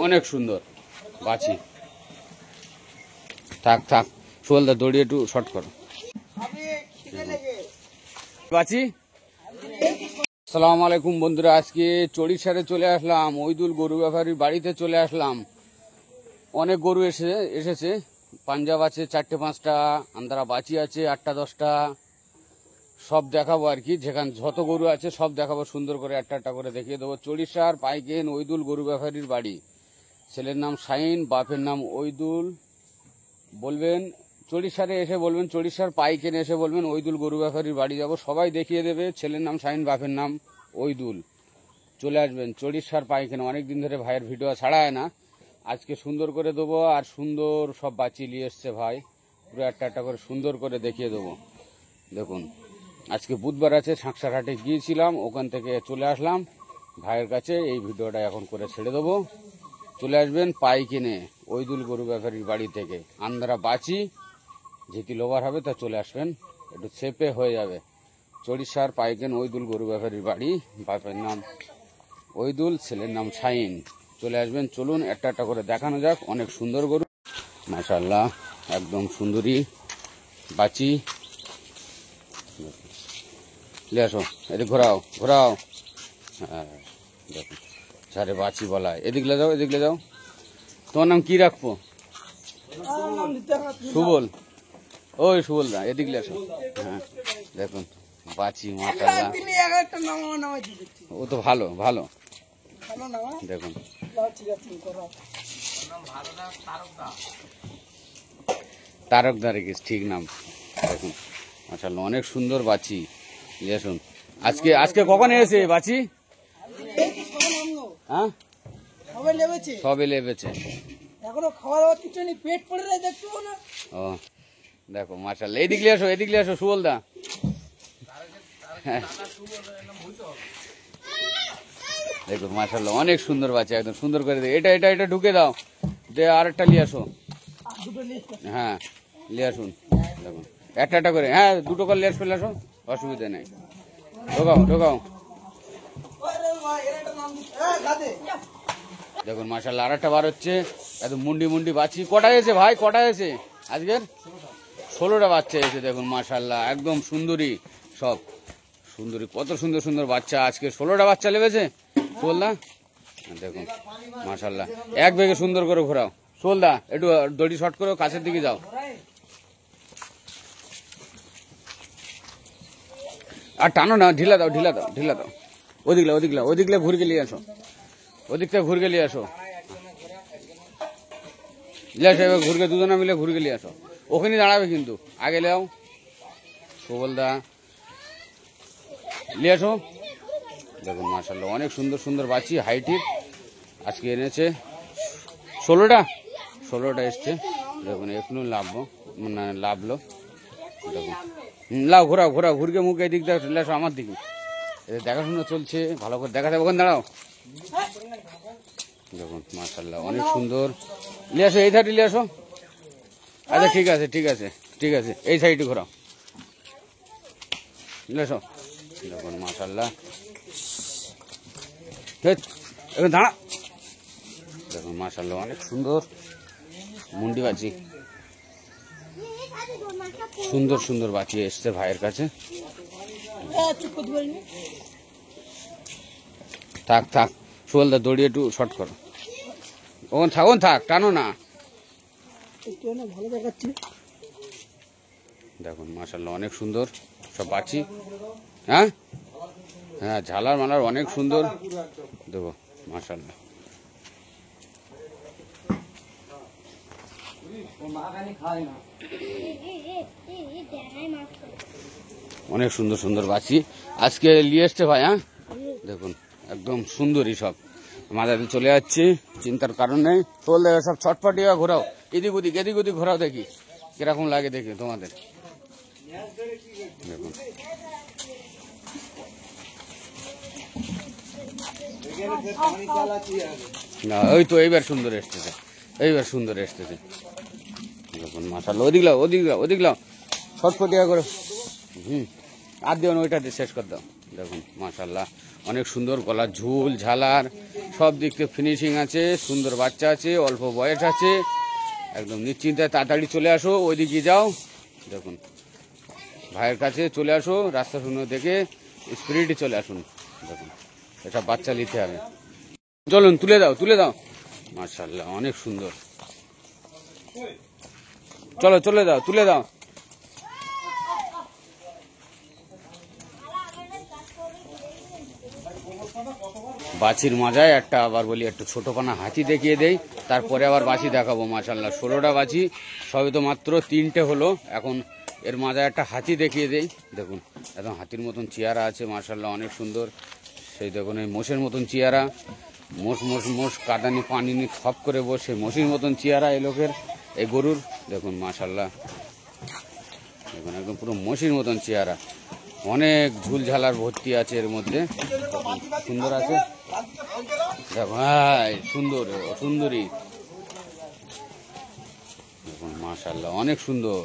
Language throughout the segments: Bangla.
অনেক সুন্দর বাছি। থাক থাক সোহেলদা দড়ি একটু শর্ট করো বাছি। আসসালামু আলাইকুম বন্ধুরা, আজকে চড়িসারে চলে আসলাম, ওইদুল গরু ব্যাপারীর বাড়িতে চলে আসলাম। অনেক গরু এসেছে, পাঞ্জাব আছে 4-5টা, আন্ধারা বাছি আছে 8-10টা, সব দেখাবো আর কি। যেখানে যত গরু আছে সব দেখাবো, সুন্দর করে একটা করে দেখিয়ে দেবো। চড়িসার পাইকেন ওইদুল গরু ব্যাপারীর বাড়ি। ছেলের নাম শাহিন, বাপের নাম ওইদুল। বলবেন চড়িসারে এসে বলবেন, চড়িসার পাইকেন এসে বলবেন ওইদুল গরু ব্যাপারীর বাড়ি যাব, সবাই দেখিয়ে দেবে। ছেলের নাম শাহিন, বাপের নাম ওইদুল। চলে আসবেন চড়িসার পাইকেন। অনেকদিন ধরে ভাইয়ের ভিডিও ছাড়ায় না, আজকে সুন্দর করে দেবো। আর সুন্দর সব বাচ্চি নিয়ে এসছে ভাই, পুরো একটা করে সুন্দর করে দেখিয়ে দেবো। দেখুন আজকে বুধবার আছে, সাঁকসার হাটে গিয়েছিলাম, ওখান থেকে চলে আসলাম ভাইয়ের কাছে। এই ভিডিওটা এখন করে ছেড়ে দেবো। চলে আসবেন পাইকেনে ওইদুল গরু ব্যাপারীর বাড়ি থেকে। আন্ধারা বাছি যেটি লোভার হবে তা চলে আসবেন, একটু চেপে হয়ে যাবে। চড়িসার পাইকেন ওইদুল গরু ব্যাপারীর বাড়ি। বাপের নাম ওইদুল, ছেলের নাম শাহিন। চলে আসবেন, চলুন একটা করে দেখানো যাক। অনেক সুন্দর গরু মাশাআল্লাহ, একদম সুন্দরী বাছি। লে আসো, এদিকে ঘোরাও ঘোরাও। হ্যাঁ দেখুন সারে বাছি বলা। এদিকলে যাও, এদিকলে যাও। তোমার নাম কি রাখবো? সুবল। ওই সুবল দা এদিকলে আসো। হ্যাঁ দেখুন বাছি মাশাআল্লাহ, ও তো ভালো ভালো। দেখুন তারকদা রেখেছ, ঠিক নাম। দেখুন মাশাআল্লাহ অনেক সুন্দর বাছি। আসুন আজকে আজকে কখন এসেছে বাছি? হ্যাঁ সবে লেবেছে, এখনো খাওয়া দাওয়া কিছু নেই, পেট পড়ে যায় দেখতে না। ও দেখো মাশাআল্লাহ, এদিকলে আসো, এদিকলে আসো সুবল দা। দেখুন মাশাআল্লাহ অনেক সুন্দর বাচ্চা, একদম সুন্দর করে। এটা এটা এটা ঢুকে দাও, দিয়ে আরেকটা নিয়ে আসো। হ্যাঁ নিয়ে আসুন, দেখুন একটা করে। হ্যাঁ দুটো করে লেস ফেলে আসো, অসুবিধা নেই। ঢোকাও ঢোকাও। দেখুন মাশাআল্লাহ আরেকটা বার হচ্ছে, একদম মুন্ডি মুন্ডি বাচ্চি। কটা এসে ভাই, কটা এসে আজকের? 16টা বাচ্চা এসে। দেখুন মাশাআল্লাহ একদম সুন্দরী, সব সুন্দরী, কত সুন্দর সুন্দর বাচ্চা। আজকে 16টা বাচ্চা লেবেছে সোলদা। দেখুন মাশাআল্লাহ এক বেগে সুন্দর করে ঘোরাও। সোলদা একটু দড়ি শর্ট করো, কাছের দিকে যাও। আর টানো না, ঢিলা দাও ঢিলা দাও ঢিলা দাও। ওদিকলা ওদিকলা ওদিকলা ঘুরে গেলিয়ে আসো, ওদিকটা ঘুরে গেলিয়ে আসো। ঘুরকে দুজনা মিলে ঘুরে গেলিয়ে আসো। ওখানে দাঁড়াবে কিন্তু, আগে লেও সুবলদা নিয়ে আসো। দেখুন মাশাআল্লাহ অনেক সুন্দর সুন্দর বাচ্চি, হাইটির। আজকে এনেছে 16টা এসছে। দেখুন এখনো লাভবো মানে লাভলো। দেখুন লাও ঘোরাও ঘোরাও, ঘুরকে মুখে এদিক দিয়ে চলে আসো আমার দিকে। দেখাশোনা চলছে, ভালো করে দেখা যাবে। ওখানে দাঁড়াও। দেখুন মাশাআল্লাহ অনেক সুন্দর। নিয়ে আসো এই ধারে নিয়ে আসো। আচ্ছা ঠিক আছে ঠিক আছে ঠিক আছে, এই সাইডে ঘোরাও, নিয়ে আসো। দেখুন মাশাআল্লাহ এখন দাঁড়া। দেখুন মাশাআল্লাহ অনেক সুন্দর মুন্ডি বাছি, সুন্দর সুন্দর বাছি এসছে ভাইয়ের কাছে। থাক থাক সোহেলদা দড়ি একটু শর্ট করো। ওখান থাক, ওখান থাক, টানো না। দেখুন মাশাআল্লাহ অনেক সুন্দর সব বাছি। হ্যাঁ হ্যাঁ ঝালার মালার অনেক সুন্দর। দেখো মাশাআল্লাহ অনেক সুন্দর সুন্দর বাছি আজকে নিয়ে এসছে ভাই। হ্যাঁ দেখুন একদম সুন্দরী সব, মাথাতে চলে যাচ্ছে, চিন্তার কারণ নেই। চলে সব ছটফটিয়া ঘোরাও, এদিক ওদিক ঘোরাও, দেখি কিরকম লাগে দেখি তোমাদের। দেখুন না ওই তো এইবার সুন্দর এসতেছে, এইবার সুন্দর এসতেছে। দেখুন মাশাআল্লাহ ওদিকলাও ছটফটিয়া করে। আর দিও না, ওইটা দিয়ে শেষ করে দাও। দেখুন মাশাআল্লাহ অনেক সুন্দর, গলার ঝুল ঝালার সব দিক থেকে ফিনিশিং আছে, সুন্দর বাচ্চা আছে, অল্প বয়স আছে, একদম নিশ্চিন্তে তাড়াতাড়ি চলে আসো, ওইদিকে যাও। দেখুন ভাইয়ের কাছে চলে আসো, রাস্তা শূন্য দেখে স্পিরিটে চলে আসুন। দেখুন এসব বাচ্চা নিতে হবে। চলুন তুলে দাও, তুলে দাও। মাশাআল্লাহ অনেক সুন্দর। চলো চলে দাও, তুলে দাও। বাছির মজায় একটা, আবার বলি একটু ছোটখানা হাতি দেখিয়ে দেই, তারপরে আবার বাছি দেখাবো। মাশাআল্লাহ 16টা বাছি, সবে তো মাত্র 3টে হলো। এখন এর মাজায় একটা হাতি দেখিয়ে দেই। দেখুন একদম হাতির মতন চেহারা আছে, মাশাআল্লাহ অনেক সুন্দর। সেই দেখুন এই মোষের মতন চেহারা, মোষ মোষ মোষ কাদানি পানি নি খপ করে বসে মোষের মতন চেহারা এই লোকের, এই গরুর। দেখুন মাশাআল্লাহ, দেখুন একদম পুরো মোষের মতন চেহারা, অনেক ঝুলঝালার ভর্তি আছে এর মধ্যে, সুন্দর আছে। দেখুন ভাই সুন্দর, সুন্দরী। দেখুন মাশাআল্লাহ অনেক সুন্দর।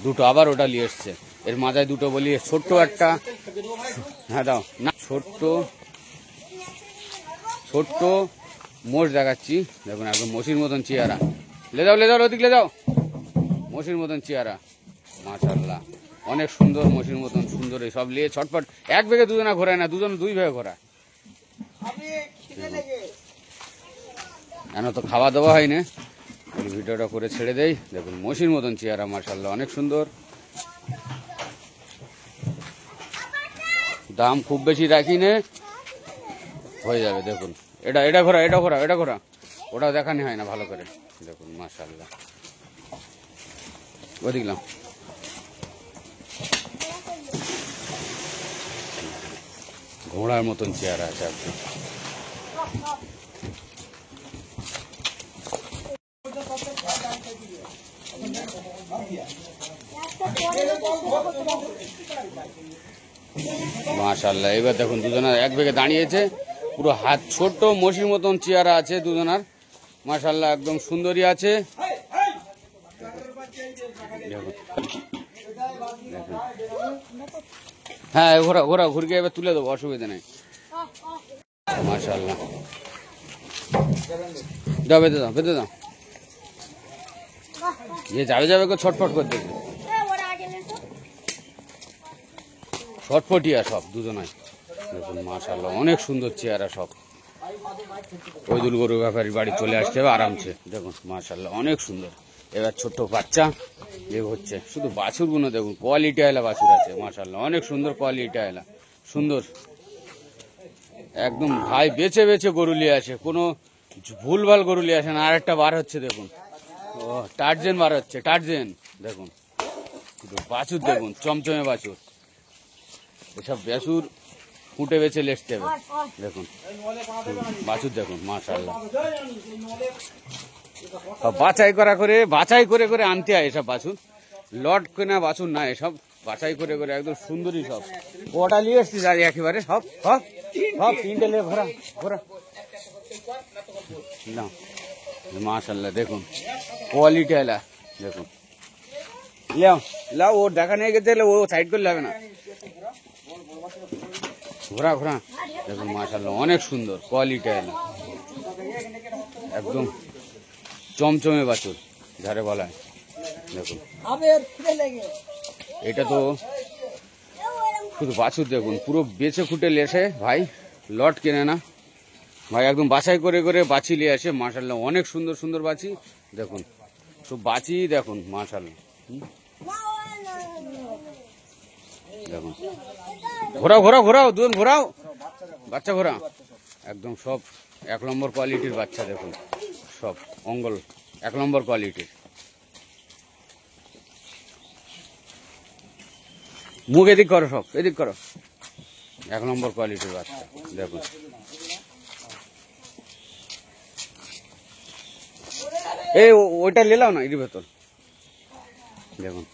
দুটো আবার ওটা নিয়ে এসছে, এর মাথায় দুটো বলি, ছোট্ট একটা, হ্যাঁ দাও না, ছোট্ট ছোট্ট মোষ দেখাচ্ছি। দেখুন একদম মোষির মতন চেহারা, লে যাও লে যাও, ওদিক লে যাও, মোষির মতন চেহারা। মাশাআল্লাহ অনেক সুন্দর, মোষির মতন সুন্দর। এই সব নিয়ে ছটফট, এক বেগে দুজনা ঘোরায় না, দুজন দুই ভেগে ঘোরায়। এখনো তো খাওয়া দাওয়া হয় না, ভিডিওটা করে ছেড়ে দেই। দেখুন মোষির মতন চেহারা, মাশাআল্লাহ অনেক সুন্দর। দাম খুব বেশি রাখি নে, হয়ে যাবে। দেখুন এটা এটা ঘোরা, এটা ঘোরা, এটা ঘোরা, ওটাও দেখানি হয় না ভালো করে। দেখুন মাশাআল্লাহ, ও দেখলাম ঘোড়ার মতন চেহারা আছে একদম। মাশাআল্লাহ এবার দেখুন দুজনা এক বেগে দাঁড়িয়েছে, পুরো হাত ছোট্ট মোষির মতন চেহারা আছে দুজনার। মাশাআল্লাহ একদম সুন্দরী আছে। হ্যাঁ ঘোরা ঘোরা, ঘুরকে এবার তুলে দেবো, অসুবিধা নেই। মাশাআল্লাহ দাও, বেঁধে দাও, বেঁধে দাও। যে যাবে যাবে করে ছটফট করতে, ছটফটিয়া সব দুজনাই। দেখুন মাশাআল্লাহ অনেক সুন্দর চেহারা সব। ওইদুল গরু ব্যাপারীর বাড়ি চলে আসতে হবে আরামসে। দেখুন মাশাআল্লাহ অনেক সুন্দর। এবার ছোট্ট বাচ্চা এ হচ্ছে, শুধু বাছুরগুলো দেখুন, কোয়ালিটি আয়লা বাছুর আছে। মাশাআল্লাহ অনেক সুন্দর কোয়ালিটি আয়লা, সুন্দর একদম। ভাই বেছে বেছে গরু নিয়ে আসে, কোনো ভুলভাল গরু নিয়ে আসে না। আর একটা বার হচ্ছে দেখুন, ও টার্জেন বার হচ্ছে, টার্জেন। দেখুন বাছুর দেখুন, চমচমে বাছুর। এসব বাছুর ফুটে বেছে লেসতে হবে। দেখুন বাছুর দেখুন মাশাআল্লাহ, বাছাই করা করে, বাছাই করে করে আনতে হয় এসব বাছুর, লট কেনা বাছুর না এসব, বাছাই করে করে একদম সুন্দরী সব। ওটা নিয়ে এসছি যাই একেবারে, সব সব সব 3টে লে ঘোরা ঘোরা না। মাশাআল্লাহ দেখুন কোয়ালিটি এলা, দেখুন লাও লাও, ও দেখা নিয়ে গেছে, ও সাইড করলে হবে না, ঘোরা ঘোরা। দেখুন মাশাআল্লাহ অনেক সুন্দর কোয়ালিটি এলা, একদম চমচমে বাছুর যারে বলা হয়। দেখুন এটা তো শুধু বাছুর, দেখুন পুরো বেছে খুঁটে লেসে ভাই, লট কেনে না ভাই, একদম বাছাই করে করে বাছি নিয়ে আসে। মাশাআল্লাহ অনেক সুন্দর সুন্দর বাছি। দেখুন সব বাছি দেখুন মাশাআল্লাহ। দেখুন ঘোরাও ঘোরাও ঘোরাও, দুজন ঘোরাও, বাচ্চা ঘোরা, একদম সব 1 নম্বর কোয়ালিটির বাচ্চা। দেখুন সব অঙ্গল 1 নম্বর কোয়ালিটির। মুখ এদিক করো, সব এদিক করো, 1 নম্বর কোয়ালিটির বাচ্চা। দেখুন এই ওইটা নিলাও না এর ভেতর। দেখুন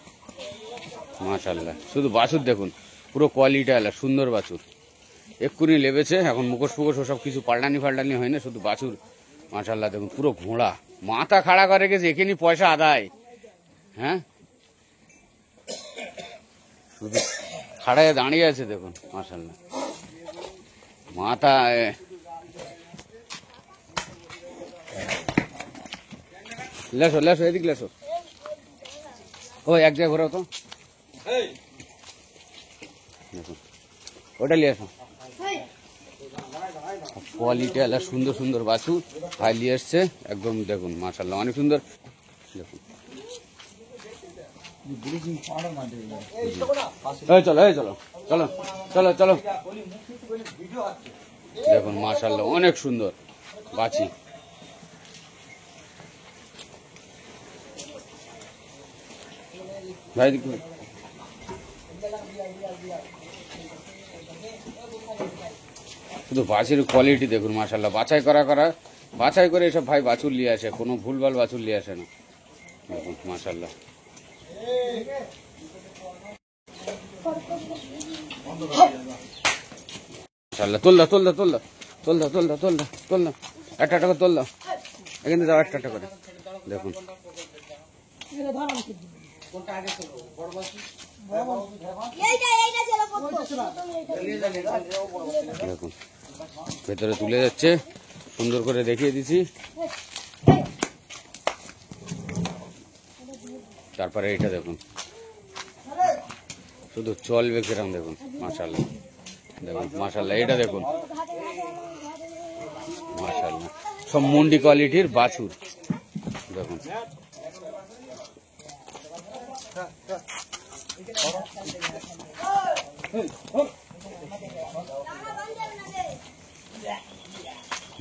মাশাআল্লাহ শুধু বাছুর দেখুন, পুরো কোয়ালিটি আলা, সুন্দর বাছুর। এক্ষুনি লেবেছে, এখন মুখোশ ফুকোশ ওসব কিছু পাল্টানি ফাল্টানি হয় না, শুধু বাছুর। মাশাআল্লাহ দেখুন পুরো ঘোড়া, মাথা খাড়া করে গেছে, এখানে পয়সা আদায়। হ্যাঁ শুধু খাড়ায় দাঁড়িয়ে আছে দেখুন মাশাআল্লাহ। মাথায় লেসো লেসো, এদিক লেসো। ও এক জায়গায় ঘোরাও তো, দেখুন ওটা নিয়ে আসো। কোয়ালিটি আলা সুন্দর সুন্দর বাছুর ভাই নিয়ে এসছে একদম, দেখুন মাশাআল্লাহ অনেক সুন্দর। দেখুন চলো চলো চলো চলো চলো, দেখুন মাশাআল্লাহ অনেক সুন্দর বাছি। ভাই শুধু বাছুর কোয়ালিটি দেখুন মাশাআল্লাহ, বাছাই করে এসব ভাই বাছুর নিয়ে আসে, কোনো ভুলভাল বাছুর নিয়ে আসে না। দেখুন মাশাআল্লাহ। মাশাআল্লাহ তোল দাও একটা করে তোল দাও, এখানে যাও একটা করে। দেখুন দেখুন ভেতরে তুলে যাচ্ছে, সুন্দর করে দেখিয়ে দিছি। তারপরে এটা দেখুন শুধু চলবে কিরম, দেখুন মাশাআল্লাহ। দেখুন মাশাআল্লাহ, এটা দেখুন মাশাআল্লাহ, সব মুন্ডি কোয়ালিটির বাছুর। দেখুন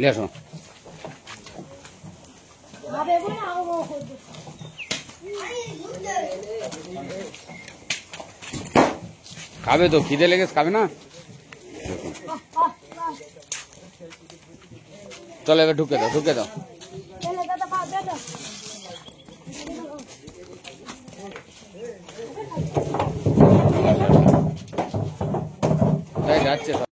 লেসো, খাবে তো, খিদে লেগেছে খাবে না। চলো এবার ঢুকে দাও যাচ্ছে।